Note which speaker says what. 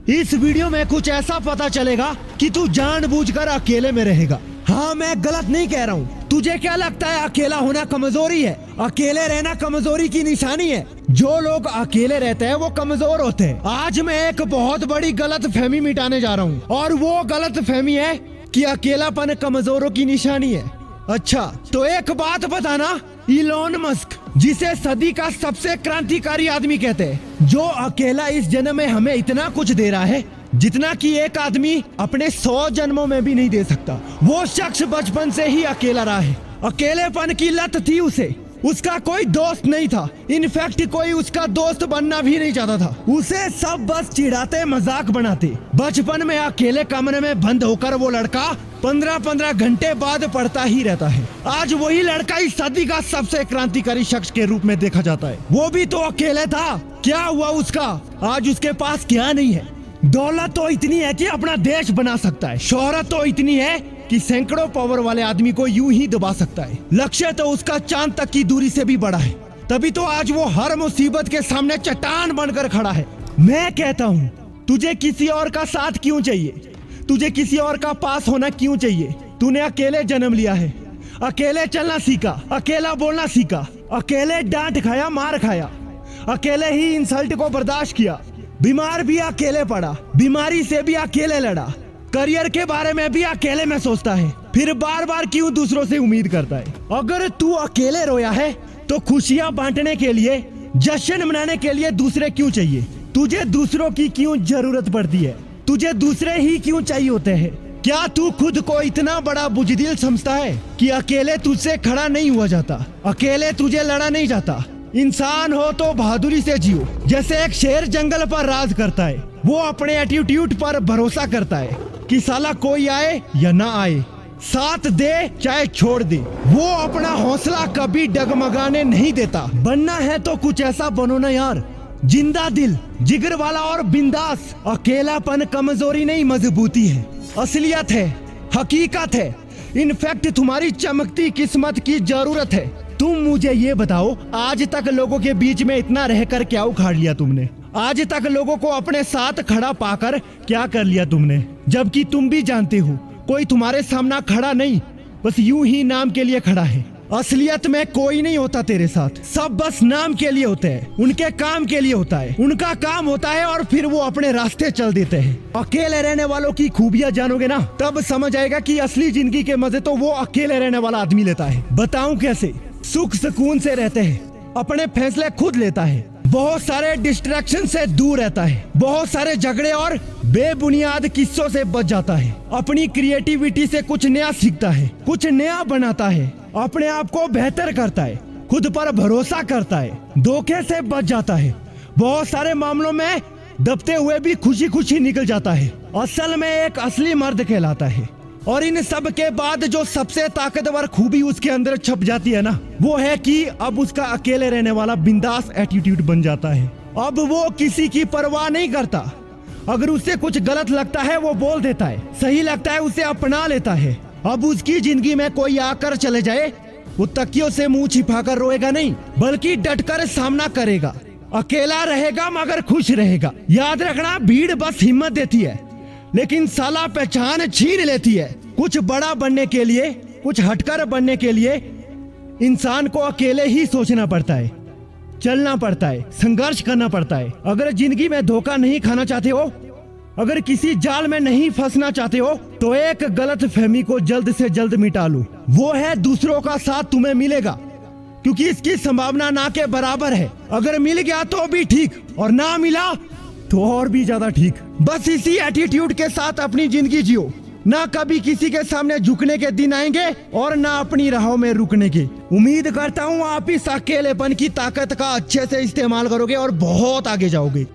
Speaker 1: इस वीडियो में कुछ ऐसा पता चलेगा कि तू जानबूझकर अकेले में रहेगा। हाँ, मैं गलत नहीं कह रहा हूँ। तुझे क्या लगता है अकेला होना कमजोरी है? अकेले रहना कमजोरी की निशानी है। जो लोग अकेले रहते हैं वो कमजोर होते हैं। आज मैं एक बहुत बड़ी गलत फहमी मिटाने जा रहा हूँ और वो गलत फहमी है कि अकेलापन कमजोरों की निशानी है। अच्छा, तो एक बात बताना, इलॉन मस्क, जिसे सदी का सबसे क्रांतिकारी आदमी कहते हैं, जो अकेला इस जन्म में हमें इतना कुछ दे रहा है जितना कि एक आदमी अपने 100 जन्मों में भी नहीं दे सकता। वो शख्स बचपन से ही अकेला रहा है। अकेलेपन की लत थी उसे। उसका कोई दोस्त नहीं था। इनफैक्ट कोई उसका दोस्त बनना भी नहीं चाहता था। उसे सब बस चिढ़ाते, मजाक बनाते। बचपन में अकेले कमरे में बंद होकर वो लड़का 15-15 घंटे बाद पढ़ता ही रहता है। आज वही लड़का इस सदी का सबसे क्रांतिकारी शख्स के रूप में देखा जाता है। वो भी तो अकेले था। क्या हुआ उसका? आज उसके पास क्या नहीं है? दौलत तो इतनी है कि अपना देश बना सकता है। शोहरत तो इतनी है कि सैकड़ों पावर वाले आदमी को यूं ही दबा सकता है। लक्ष्य तो उसका चांद तक की दूरी से भी बड़ा है। तभी तो आज वो हर मुसीबत के सामने चट्टान बनकर खड़ा है। मैं कहता हूँ, तुझे किसी और का साथ क्यों चाहिए? तुझे किसी और का पास होना क्यों चाहिए? तूने अकेले जन्म लिया है, अकेले चलना सीखा, अकेला बोलना सीखा, अकेले डांट खाया, मार खाया, अकेले ही इंसल्ट को बर्दाश्त किया, बीमार भी अकेले पड़ा, बीमारी से भी अकेले लड़ा, करियर के बारे में भी अकेले में सोचता है, फिर बार बार क्यों दूसरों से उम्मीद करता है? अगर तू अकेले रोया है तो खुशियां बांटने के लिए, जश्न मनाने के लिए दूसरे क्यों चाहिए? तुझे दूसरों की क्यों जरूरत पड़ती है? तुझे दूसरे ही क्यों चाहिए होते हैं? क्या तू खुद को इतना बड़ा बुजदिल समझता है कि अकेले तुझसे खड़ा नहीं हुआ जाता, अकेले तुझे लड़ा नहीं जाता? इंसान हो तो बहादुरी से जियो। जैसे एक शेर जंगल पर राज करता है, वो अपने एटीट्यूड पर भरोसा करता है कि साला कोई आए या ना आए, साथ दे चाहे छोड़ दे। वो अपना हौसला कभी डगमगाने नहीं देता। बनना है तो कुछ ऐसा बनो ना यार, जिंदा दिल, जिगर वाला और बिंदास। अकेलापन कमजोरी नहीं, मजबूती है, असलियत है, हकीकत है। इनफैक्ट तुम्हारी चमकती किस्मत की जरूरत है। तुम मुझे ये बताओ, आज तक लोगों के बीच में इतना रहकर क्या उखाड़ लिया तुमने? आज तक लोगों को अपने साथ खड़ा पाकर क्या कर लिया तुमने? जबकि तुम भी जानते हो कोई तुम्हारे सामने खड़ा नहीं, बस यूं ही नाम के लिए खड़ा है। असलियत में कोई नहीं होता तेरे साथ। सब बस नाम के लिए होते हैं, उनके काम के लिए होता है, उनका काम होता है और फिर वो अपने रास्ते चल देते हैं। अकेले रहने वालों की खूबियां जानोगे ना, तब समझ आएगा कि असली जिंदगी के मजे तो वो अकेले रहने वाला आदमी लेता है। बताऊं कैसे? सुख सुकून से रहते हैं, अपने फैसले खुद लेता है, बहुत सारे डिस्ट्रैक्शन से दूर रहता है, बहुत सारे झगड़े और बेबुनियाद किस्सों से बच जाता है, अपनी क्रिएटिविटी से कुछ नया सीखता है, कुछ नया बनाता है, अपने आप को बेहतर करता है, खुद पर भरोसा करता है, धोखे से बच जाता है, बहुत सारे मामलों में दबते हुए भी खुशी खुशी निकल जाता है। असल में एक असली मर्द कहलाता है। और इन सब के बाद जो सबसे ताकतवर खूबी उसके अंदर छप जाती है ना, वो है कि अब उसका अकेले रहने वाला बिंदास एटीट्यूड बन जाता है। अब वो किसी की परवाह नहीं करता। अगर उसे कुछ गलत लगता है वो बोल देता है, सही लगता है उसे अपना लेता है। अब उसकी जिंदगी में कोई आकर चले जाए, वो तकियों से मुंह छिपाकर रोएगा नहीं, बल्कि डटकर सामना करेगा। अकेला रहेगा मगर खुश रहेगा। याद रखना, भीड़ बस हिम्मत देती है, लेकिन साला पहचान छीन लेती है। कुछ बड़ा बनने के लिए, कुछ हटकर बनने के लिए इंसान को अकेले ही सोचना पड़ता है, चलना पड़ता है, संघर्ष करना पड़ता है। अगर जिंदगी में धोखा नहीं खाना चाहते हो, अगर किसी जाल में नहीं फंसना चाहते हो, तो एक गलत फहमी को जल्द से जल्द मिटा लो। वो है दूसरों का साथ तुम्हें मिलेगा, क्योंकि इसकी संभावना ना के बराबर है। अगर मिल गया तो भी ठीक, और ना मिला तो और भी ज्यादा ठीक। बस इसी एटीट्यूड के साथ अपनी जिंदगी जियो। ना कभी किसी के सामने झुकने के दिन आएंगे और ना अपनी राहों में रुकने के। उम्मीद करता हूँ आप इस अकेलेपन की ताकत का अच्छे से इस्तेमाल करोगे और बहुत आगे जाओगे।